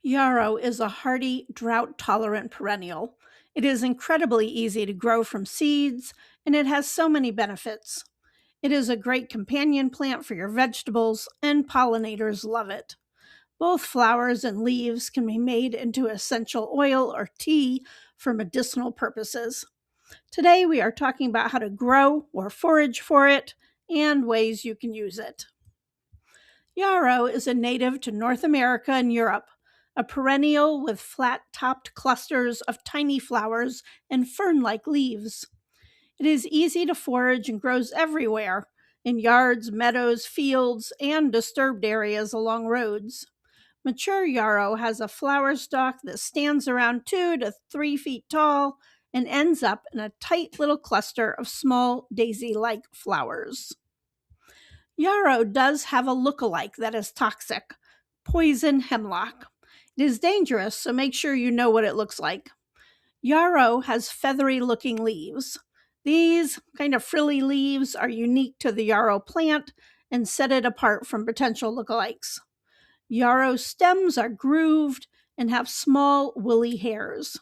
Yarrow is a hardy, drought-tolerant perennial. It is incredibly easy to grow from seeds, and it has so many benefits. It is a great companion plant for your vegetables, and pollinators love it. Both flowers and leaves can be made into essential oil or tea for medicinal purposes. Today, we are talking about how to grow or forage for it and ways you can use it. Yarrow is a native to North America and Europe, a perennial with flat topped clusters of tiny flowers and fern like leaves. It is easy to forage and grows everywhere in yards, meadows, fields, and disturbed areas along roads. Mature yarrow has a flower stalk that stands around 2 to 3 feet tall and ends up in a tight little cluster of small daisy like flowers. Yarrow does have a look-alike that is toxic, poison hemlock. It is dangerous, so make sure you know what it looks like. Yarrow has feathery looking leaves. These kind of frilly leaves are unique to the yarrow plant and set it apart from potential lookalikes. Yarrow stems are grooved and have small woolly hairs.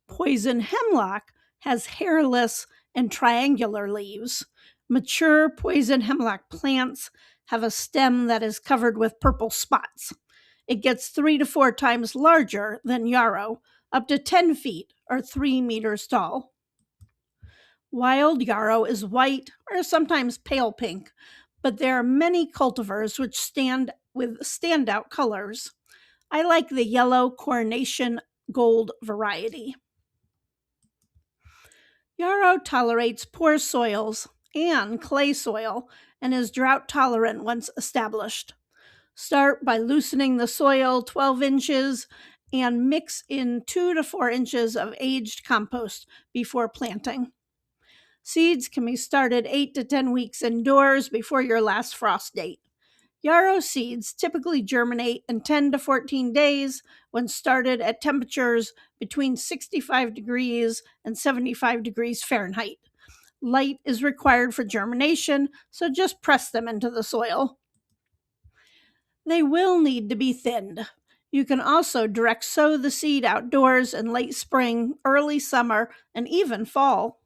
Poison hemlock has hairless and triangular leaves. Mature poison hemlock plants have a stem that is covered with purple spots. It gets 3 to 4 times larger than yarrow, up to 10 feet or 3 meters tall. Wild yarrow is white or sometimes pale pink, but there are many cultivars which stand with standout colors. I like the yellow coronation gold variety. Yarrow tolerates poor soils and clay soil and is drought tolerant once established. Start by loosening the soil 12 inches and mix in 2 to 4 inches of aged compost before planting. Seeds can be started 8 to 10 weeks indoors before your last frost date. Yarrow seeds typically germinate in 10 to 14 days when started at temperatures between 65 degrees and 75 degrees Fahrenheit. Light is required for germination, so just press them into the soil. They will need to be thinned. You can also direct sow the seed outdoors in late spring, early summer, and even fall.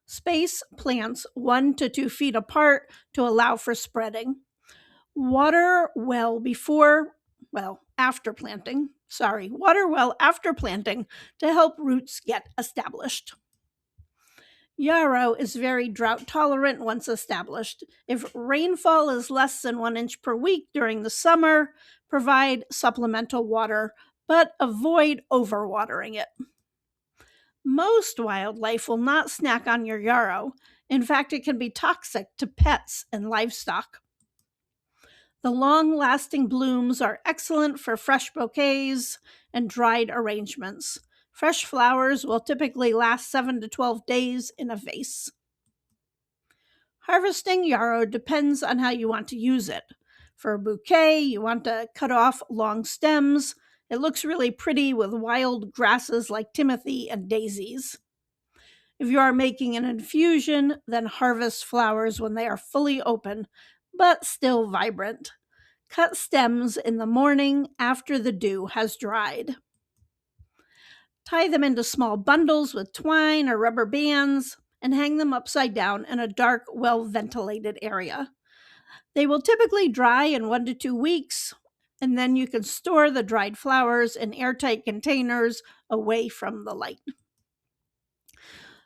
Space plants 1 to 2 feet apart to allow for spreading. Water well after planting. Water well after planting to help roots get established. Yarrow is very drought tolerant once established. If rainfall is less than 1 inch per week during the summer, provide supplemental water, but avoid overwatering it. Most wildlife will not snack on your yarrow. In fact, it can be toxic to pets and livestock. The long-lasting blooms are excellent for fresh bouquets and dried arrangements. Fresh flowers will typically last 7 to 12 days in a vase. Harvesting yarrow depends on how you want to use it. For a bouquet, you want to cut off long stems. It looks really pretty with wild grasses like timothy and daisies. If you are making an infusion, then harvest flowers when they are fully open, but still vibrant. Cut stems in the morning after the dew has dried. Tie them into small bundles with twine or rubber bands and hang them upside down in a dark, well-ventilated area. They will typically dry in 1 to 2 weeks, and then you can store the dried flowers in airtight containers away from the light.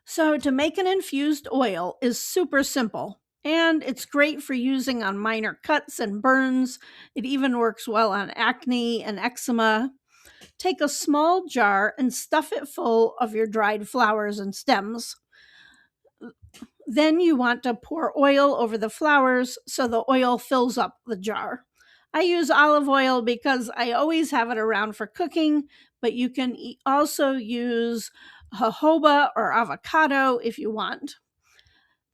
So to make an infused oil is super simple, and it's great for using on minor cuts and burns. It even works well on acne and eczema. Take a small jar and stuff it full of your dried flowers and stems. Then you want to pour oil over the flowers so the oil fills up the jar. I use olive oil because I always have it around for cooking, but you can also use jojoba or avocado if you want.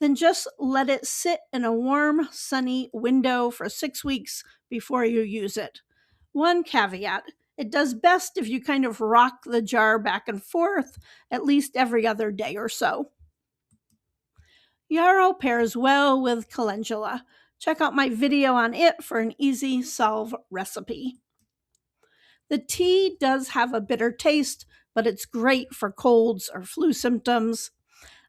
Then just let it sit in a warm, sunny window for 6 weeks before you use it. One caveat: it does best if you kind of rock the jar back and forth at least every other day or so. Yarrow pairs well with calendula. Check out my video on it for an easy solve recipe. The tea does have a bitter taste, but it's great for colds or flu symptoms.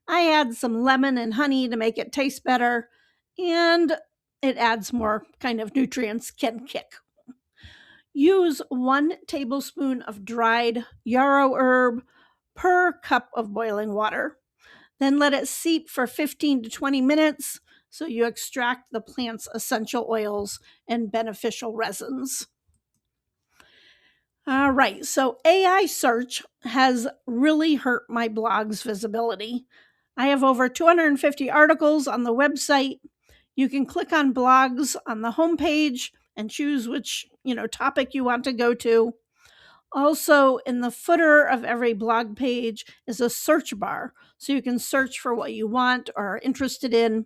I add some lemon and honey to make it taste better, and it adds more kind of nutrients, can kick. Use 1 tablespoon of dried yarrow herb per cup of boiling water. Then let it steep for 15 to 20 minutes so you extract the plant's essential oils and beneficial resins. All right, so AI search has really hurt my blog's visibility. I have over 250 articles on the website. You can click on blogs on the homepage and choose which, topic you want to go to. Also, in the footer of every blog page is a search bar, so you can search for what you want or are interested in.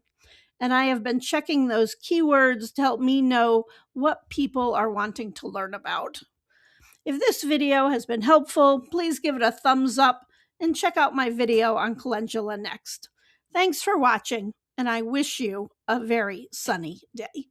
And I have been checking those keywords to help me know what people are wanting to learn about. If this video has been helpful, please give it a thumbs up and check out my video on calendula next. Thanks for watching, and I wish you a very sunny day.